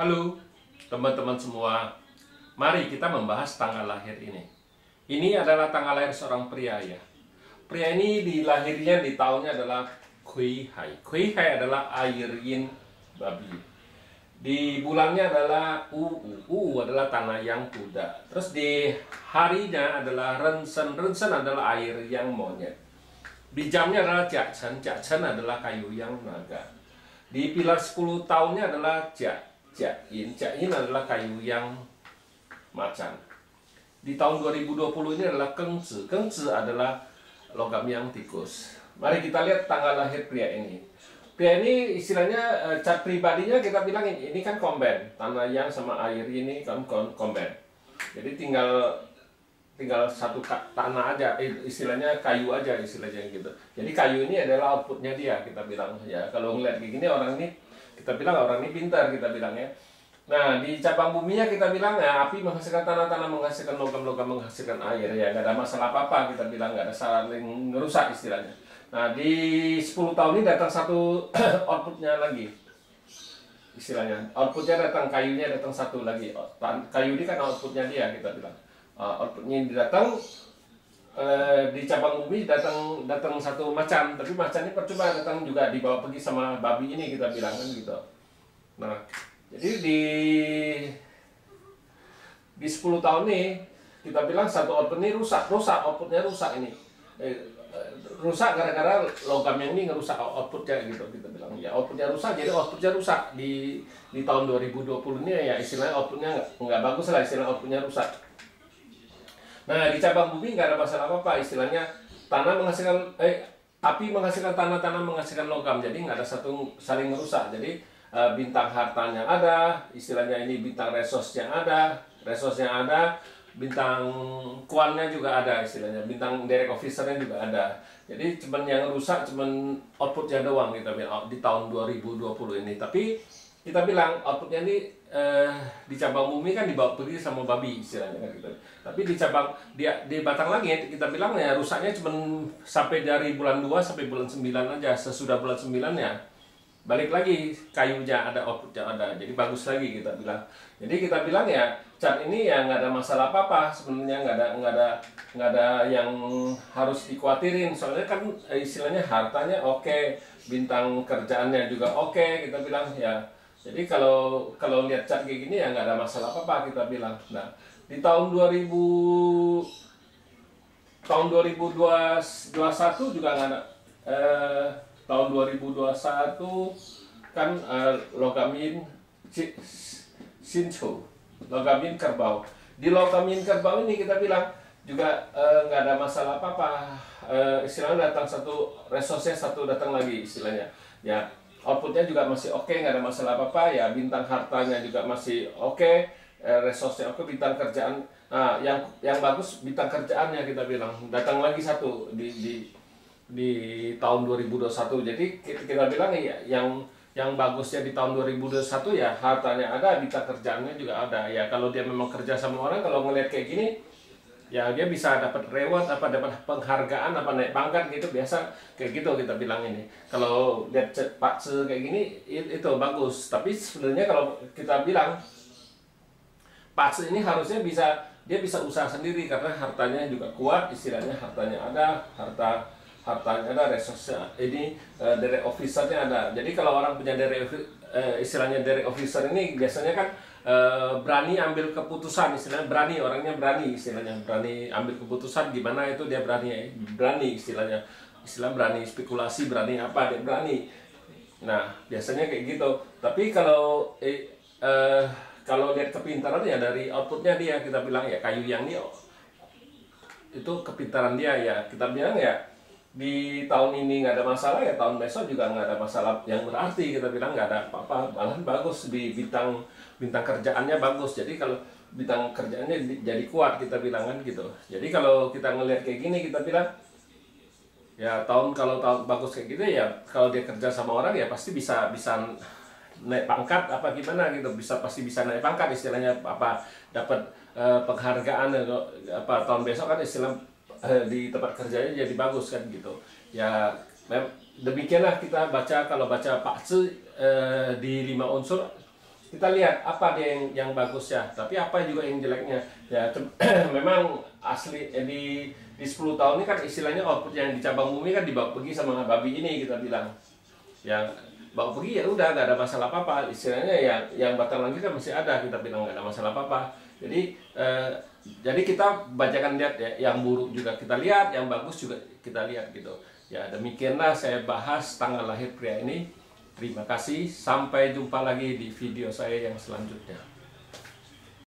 Halo teman-teman semua, mari kita membahas tanggal lahir ini. Ini adalah tanggal lahir seorang pria ya. Pria ini dilahirnya di tahunnya adalah Kui Hai. Kui Hai adalah air yin babi. Di bulannya adalah adalah tanah yang kuda. Terus di harinya adalah Rensen. Rensen adalah air yang monyet. Di jamnya adalah Jia Chen. Jia Chen adalah kayu yang naga. Di pilar 10 tahunnya adalah Jia Yin. Jia Yin adalah kayu yang macan. Di tahun 2020 ini adalah Keng Zi. Keng Zi adalah logam yang tikus. Mari kita lihat tanggal lahir pria ini. Pria ini istilahnya cat pribadinya kita bilang ini kan komben. Tanah yang sama air ini kan komben. Jadi tinggal satu tanah aja, istilahnya kayu aja istilahnya gitu. Jadi kayu ini adalah outputnya dia, kita bilang ya. Kalau ngeliat kayak gini orang ini, kita bilang orang ini pintar, kita bilang ya. Nah di cabang buminya kita bilang ya, api menghasilkan tanah menghasilkan logam menghasilkan air ya, nggak ada masalah apa-apa, kita bilang nggak ada saling ngerusak istilahnya. Nah di 10 tahun ini datang satu outputnya lagi, istilahnya outputnya datang, kayunya datang satu lagi. Kayu ini kan outputnya dia, kita bilang outputnya datang di cabang bumi datang satu macan, tapi macan ini percuma datang juga dibawa pergi sama babi ini, kita bilang kan gitu. Nah jadi di 10 tahun ini kita bilang satu output ini rusak, outputnya rusak ini. Rusak gara-gara logam yang ini ngerusak outputnya gitu, kita bilang ya outputnya rusak, jadi outputnya rusak di tahun 2020 ini ya, istilahnya outputnya nggak bagus lah, istilah outputnya rusak. Nah di cabang bumi nggak ada masalah apa-apa, istilahnya tanah menghasilkan api menghasilkan tanah menghasilkan logam, jadi nggak ada satu saling merusak. Jadi bintang hartanya ada, istilahnya ini bintang resource-nya ada, bintang kuannya juga ada, istilahnya bintang direct officer-nya juga ada. Jadi cuman yang rusak cuman outputnya doang, kita bilang di tahun 2020 ini. Tapi kita bilang outputnya ini di cabang bumi kan dibawa pergi sama babi istilahnya kan gitu. Tapi di cabang di batang langit kita bilang ya rusaknya cuma sampai dari bulan 2 sampai bulan 9 aja. Sesudah bulan 9 ya balik lagi kayunya ada, outputnya ada, jadi bagus lagi, kita bilang. Jadi kita bilang ya cat ini ya nggak ada masalah apa-apa sebenarnya, nggak ada yang harus dikhawatirin, soalnya kan istilahnya hartanya oke, bintang kerjaannya juga oke, kita bilang ya. Jadi kalau lihat cat kayak gini ya nggak ada masalah apa-apa, kita bilang. Nah di tahun 2021 juga nggak ada. Tahun 2021 kan logamin Shincho, logamin kerbau. Di logamin kerbau ini kita bilang juga nggak ada masalah apa-apa. Istilahnya datang satu, resource-nya satu datang lagi istilahnya. Ya outputnya juga masih oke, nggak ada masalah apa-apa. Ya bintang hartanya juga masih oke, resource-nya oke, bintang kerjaan. Nah yang bagus bintang kerjaannya, kita bilang datang lagi satu di tahun 2021. Jadi kita bilang ya yang bagusnya di tahun 2021 ya hartanya ada, bintang kerjaannya juga ada. Ya kalau dia memang kerja sama orang, kalau ngelihat kayak gini ya dia bisa dapat reward, dapat penghargaan, naik pangkat gitu, biasa kayak gitu, kita bilang ini. Kalau lihat Pak Ce kayak gini itu bagus. Tapi sebenarnya kalau kita bilang Pak Ce ini harusnya dia bisa usaha sendiri, karena hartanya juga kuat, istilahnya hartanya ada, hartanya ada, resource ini direct officer-nya ada. Jadi kalau orang punya istilahnya direct officer ini biasanya kan berani ambil keputusan, istilahnya orangnya berani, istilahnya berani ambil keputusan gimana itu dia berani istilahnya berani spekulasi, berani apa, dia berani. Nah biasanya kayak gitu. Tapi kalau lihat kepintarannya dari outputnya dia, kita bilang ya kayu yang ini itu kepintaran dia ya, kita bilang ya di tahun ini nggak ada masalah, ya tahun besok juga nggak ada masalah yang berarti, kita bilang nggak ada apa-apa, malahan bagus di bintang kerjaannya bagus. Jadi kalau bintang kerjaannya jadi kuat, kita bilang kan gitu. Jadi kalau kita ngelihat kayak gini, kita bilang ya kalau tahun bagus kayak gitu ya, kalau dia kerja sama orang ya pasti bisa naik pangkat apa gimana gitu, pasti bisa naik pangkat, istilahnya apa, dapat penghargaan atau apa tahun besok kan istilah di tempat kerjanya jadi bagus kan gitu ya. Demikianlah kita baca, kalau baca Pak Ce di 5 unsur kita lihat apa dia yang bagus ya, tapi apa juga yang jeleknya ya. Memang asli di 10 tahun ini kan istilahnya output yang di cabang bumi kan dibawa pergi sama babi ini, kita bilang yang bawa pergi ya udah nggak ada masalah apa-apa istilahnya. Yang batang lagi kan masih ada, kita bilang nggak ada masalah apa-apa. Jadi kita bacakan, lihat ya, yang buruk juga kita lihat, yang bagus juga kita lihat gitu ya. Demikianlah saya bahas tanggal lahir pria ini. Terima kasih, sampai jumpa lagi di video saya yang selanjutnya.